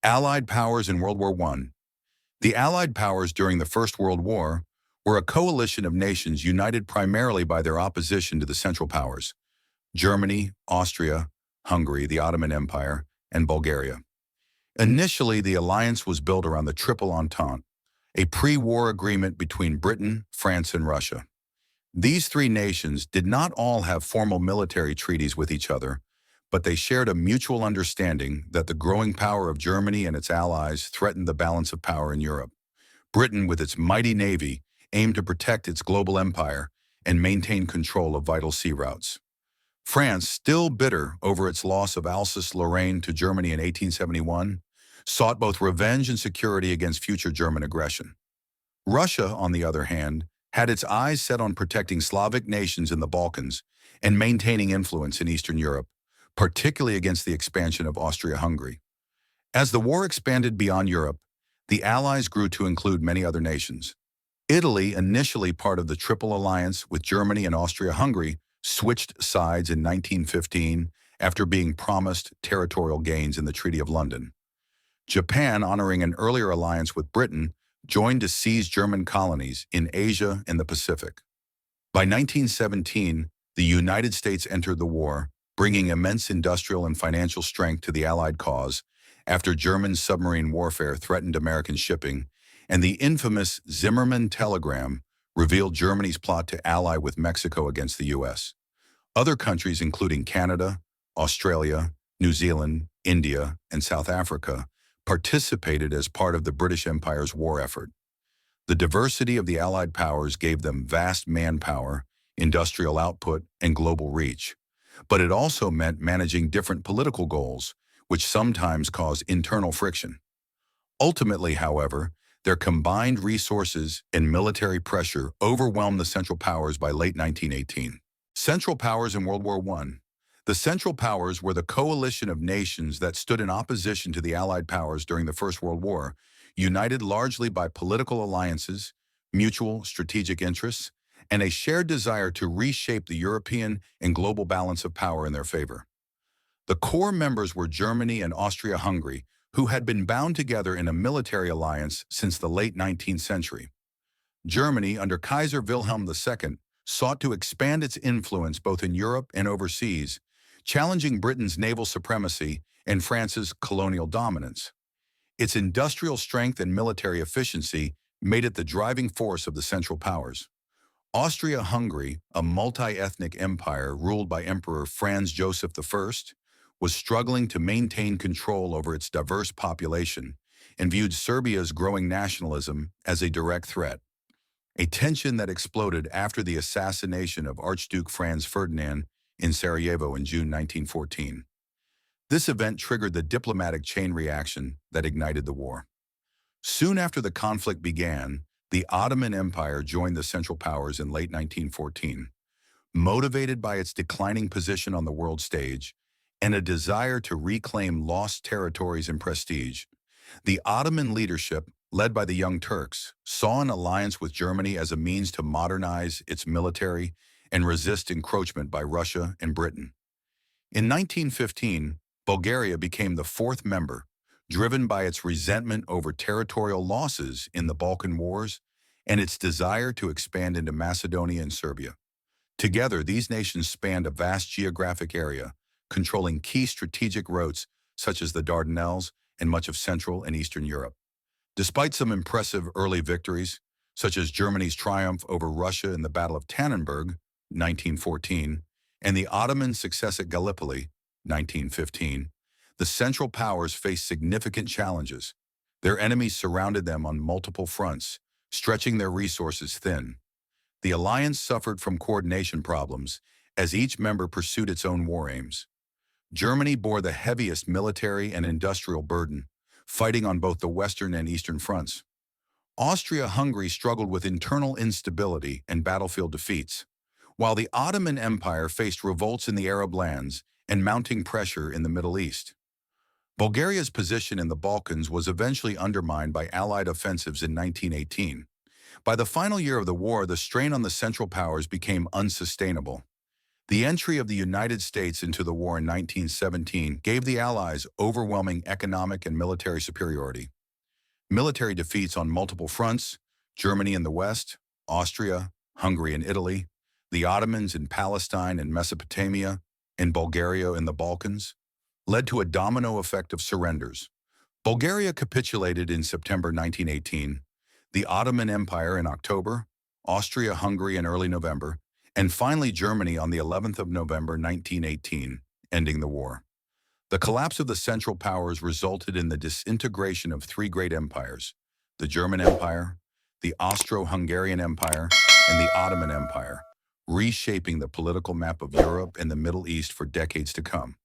Allied powers in World War I. The Allied powers during the First World War were a coalition of nations united primarily by their opposition to the Central Powers: Germany, Austria, Hungary, the Ottoman Empire, and Bulgaria. Initially, the alliance was built around the Triple Entente, a pre-war agreement between Britain, France, and Russia. These three nations did not all have formal military treaties with each other, but they shared a mutual understanding that the growing power of Germany and its allies threatened the balance of power in Europe. Britain, with its mighty navy, aimed to protect its global empire and maintain control of vital sea routes. France, still bitter over its loss of Alsace-Lorraine to Germany in 1871, sought both revenge and security against future German aggression. Russia, on the other hand, had its eyes set on protecting Slavic nations in the Balkans and maintaining influence in Eastern Europe, particularly against the expansion of Austria-Hungary. As the war expanded beyond Europe, the Allies grew to include many other nations. Italy, initially part of the Triple Alliance with Germany and Austria-Hungary, switched sides in 1915 after being promised territorial gains in the Treaty of London. Japan, honoring an earlier alliance with Britain, joined to seize German colonies in Asia and the Pacific. By 1917, the United States entered the war, bringing immense industrial and financial strength to the Allied cause after German submarine warfare threatened American shipping, and the infamous Zimmermann telegram revealed Germany's plot to ally with Mexico against the U.S. Other countries, including Canada, Australia, New Zealand, India, and South Africa, participated as part of the British Empire's war effort. The diversity of the Allied powers gave them vast manpower, industrial output, and global reach. But it also meant managing different political goals, which sometimes caused internal friction. Ultimately, however, their combined resources and military pressure overwhelmed the Central Powers by late 1918. Central Powers in World War I. The Central Powers were the coalition of nations that stood in opposition to the Allied powers during the First World War, united largely by political alliances, mutual strategic interests, and a shared desire to reshape the European and global balance of power in their favor. The core members were Germany and Austria-Hungary, who had been bound together in a military alliance since the late 19th century. Germany, under Kaiser Wilhelm II, sought to expand its influence both in Europe and overseas, challenging Britain's naval supremacy and France's colonial dominance. Its industrial strength and military efficiency made it the driving force of the Central Powers. Austria-Hungary, a multi-ethnic empire ruled by Emperor Franz Joseph I, was struggling to maintain control over its diverse population and viewed Serbia's growing nationalism as a direct threat, a tension that exploded after the assassination of Archduke Franz Ferdinand in Sarajevo in June 1914. This event triggered the diplomatic chain reaction that ignited the war. Soon after the conflict began, the Ottoman Empire joined the Central Powers in late 1914. Motivated by its declining position on the world stage and a desire to reclaim lost territories and prestige, the Ottoman leadership, led by the Young Turks, saw an alliance with Germany as a means to modernize its military and resist encroachment by Russia and Britain. In 1915, Bulgaria became the fourth member, driven by its resentment over territorial losses in the Balkan Wars and its desire to expand into Macedonia and Serbia. Together, these nations spanned a vast geographic area, controlling key strategic routes such as the Dardanelles and much of Central and Eastern Europe. Despite some impressive early victories, such as Germany's triumph over Russia in the Battle of Tannenberg, 1914, and the Ottoman success at Gallipoli, 1915, the Central Powers faced significant challenges. Their enemies surrounded them on multiple fronts, stretching their resources thin. The alliance suffered from coordination problems as each member pursued its own war aims. Germany bore the heaviest military and industrial burden, fighting on both the Western and Eastern fronts. Austria-Hungary struggled with internal instability and battlefield defeats, while the Ottoman Empire faced revolts in the Arab lands and mounting pressure in the Middle East. Bulgaria's position in the Balkans was eventually undermined by Allied offensives in 1918. By the final year of the war, the strain on the Central Powers became unsustainable. The entry of the United States into the war in 1917 gave the Allies overwhelming economic and military superiority. Military defeats on multiple fronts, Germany in the West, Austria, Hungary and Italy, the Ottomans in Palestine and Mesopotamia, and Bulgaria in the Balkans, led to a domino effect of surrenders. Bulgaria capitulated in September 1918, the Ottoman Empire in October, Austria-Hungary in early November, and finally Germany on the 11th of November 1918, ending the war. The collapse of the Central Powers resulted in the disintegration of three great empires, the German Empire, the Austro-Hungarian Empire, and the Ottoman Empire, reshaping the political map of Europe and the Middle East for decades to come.